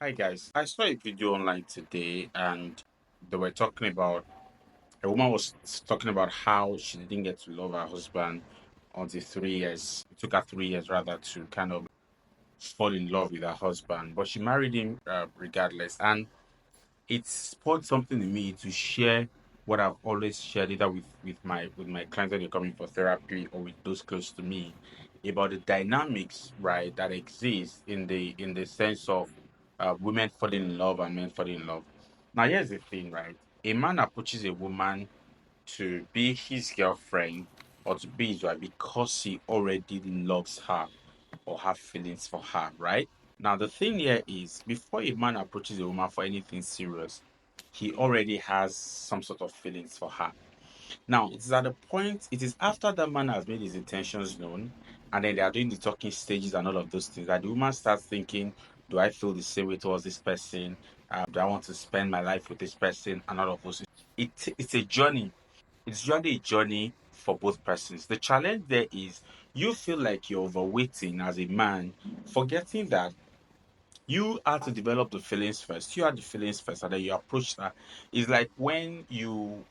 Hi guys, I saw a video online today and they were talking about a woman was talking about how she didn't get to love her husband until 3 years. It took her 3 years rather to kind of fall in love with her husband, but she married him regardless. And it spurred something in me to share what I've always shared either with my clients when they're coming for therapy or with those close to me about the dynamics right that exist in the sense of women falling in love and men falling in love. Now here's the thing, right? A man approaches a woman to be his girlfriend or to be his wife because he already loves her or have feelings for her, right? Now, the thing here is before a man approaches a woman for anything serious, he already has some sort of feelings for her. Now, it is at the point, it is after that man has made his intentions known, and then they are doing the talking stages and all of those things, that the woman starts thinking, do I feel the same way towards this person? Do I want to spend my life with this person? And all of those. It's a journey. It's usually a journey for both persons. The challenge there is you feel like you're overweighting as a man, forgetting that you have to develop the feelings first. You had the feelings first, and then you approach that. It's like when you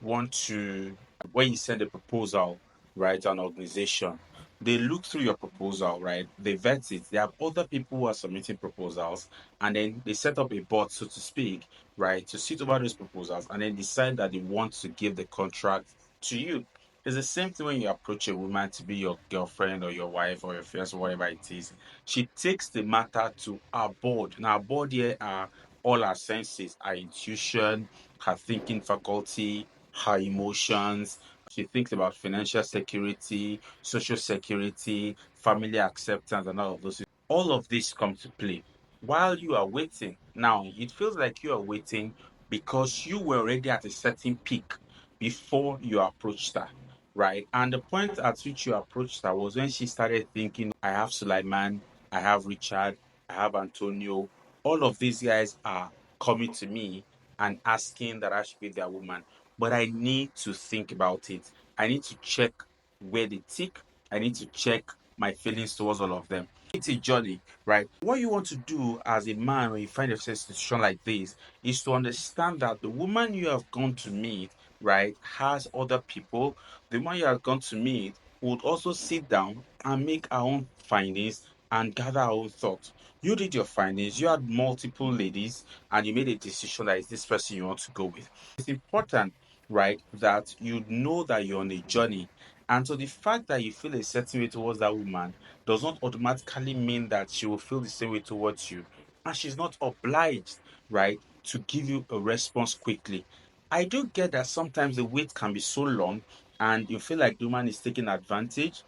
send a proposal, right, to an organization, they look through your proposal, right? They vet it. They have other people who are submitting proposals, and then they set up a board, so to speak, right, to sit over those proposals, and then decide that they want to give the contract to you. It's the same thing when you approach a woman to be your girlfriend or your wife or your fiance, whatever it is. She takes the matter to her board. Now, her board here are all her senses, her intuition, her thinking faculty, her emotions. She thinks about financial security, social security, family acceptance, and all of those. All of this come to play while you are waiting. Now, it feels like you are waiting because you were already at a certain peak before you approached her, right? And the point at which you approached her was when she started thinking, I have Sulaiman, I have Richard, I have Antonio. All of these guys are coming to me and asking that I should be their woman. But I need to think about it. I need to check where they tick. I need to check my feelings towards all of them. It's a journey, right? What you want to do as a man when you find yourself in a situation like this is to understand that the woman you have gone to meet, right, has other people. The woman you have gone to meet would also sit down and make her own findings and gather her own thoughts. You did your findings, you had multiple ladies, and you made a decision that is this person you want to go with. It's important, right, that you know that you're on a journey. And so the fact that you feel a certain way towards that woman does not automatically mean that she will feel the same way towards you. And she's not obliged, right, to give you a response quickly. I do get that sometimes the wait can be so long and you feel like the woman is taking advantage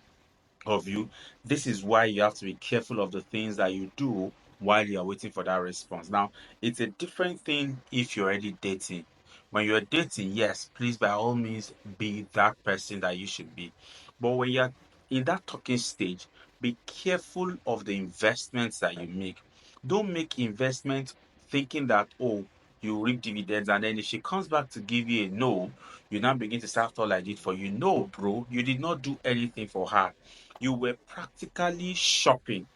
of you. This is why you have to be careful of the things that you do while you're waiting for that response. Now, it's a different thing if you're already dating. When you're dating, yes, please by all means be that person that you should be. But when you're in that talking stage, be careful of the investments that you make. Don't make investments thinking that, oh, you reap dividends, and then if she comes back to give you a no, you now begin to say, after all I did for you. No, bro, you did not do anything for her. You were practically shopping.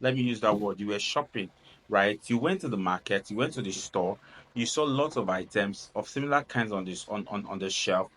Let me use that word. You were shopping, right? You went to the market, you went to the store, you saw lots of items of similar kinds on this on the shelf,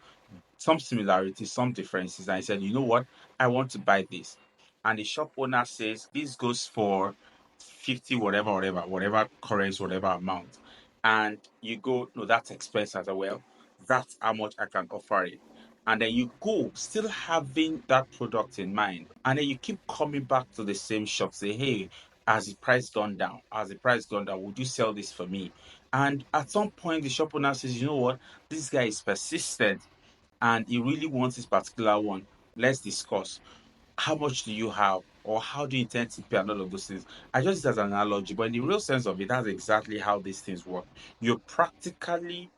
some similarities, some differences, and I said, you know what? I want to buy this. And the shop owner says this goes for 50, whatever currency, whatever amount. And you go, no, that's expensive. I said, well, that's how much I can offer it. And then you go still having that product in mind. And then you keep coming back to the same shop, say, hey, has the price gone down? Has the price gone down? Would you sell this for me? And at some point, the shop owner says, you know what? This guy is persistent and he really wants this particular one. Let's discuss. How much do you have? Or how do you intend to pay and all of those things? I just use it as an analogy, but in the real sense of it, that's exactly how these things work. You're practically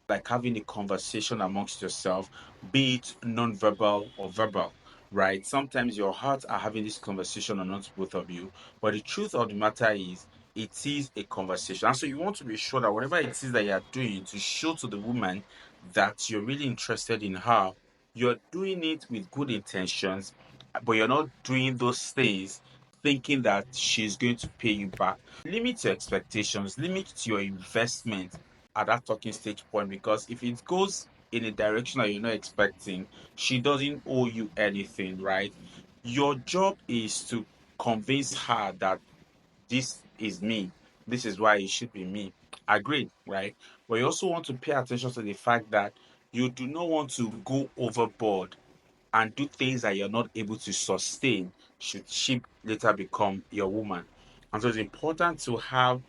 like having a conversation amongst yourself, be it non-verbal or verbal, right? Sometimes your hearts are having this conversation amongst both of you, but the truth of the matter is it is a conversation. And so you want to be sure that whatever it is that you are doing to show to the woman that you're really interested in her, you're doing it with good intentions, but you're not doing those things thinking that she's going to pay you back. Limit your expectations, limit your investment at that talking stage point, because if it goes in a direction that you're not expecting, she doesn't owe you anything, right? Your job is to convince her that this is me. This is why it should be me. Agreed, right? But you also want to pay attention to the fact that you do not want to go overboard and do things that you're not able to sustain should she later become your woman. And so it's important to have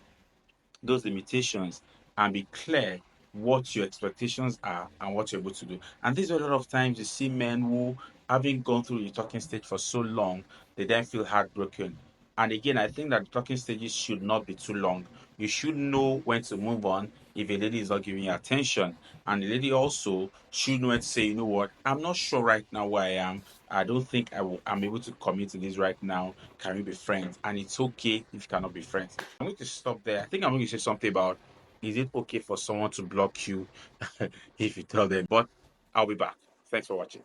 those limitations and be clear what your expectations are and what you're able to do. And this is a lot of times you see men who, having gone through the talking stage for so long, they then feel heartbroken. And again, I think that the talking stages should not be too long. You should know when to move on if a lady is not giving you attention. And the lady also should know when to say, you know what, I'm not sure right now where I am. I don't think I'm able to commit to this right now. Can we be friends? And it's okay if you cannot be friends. I'm going to stop there. I think I'm going to say something about, is it okay for someone to block you if you tell them? But I'll be back. Thanks for watching.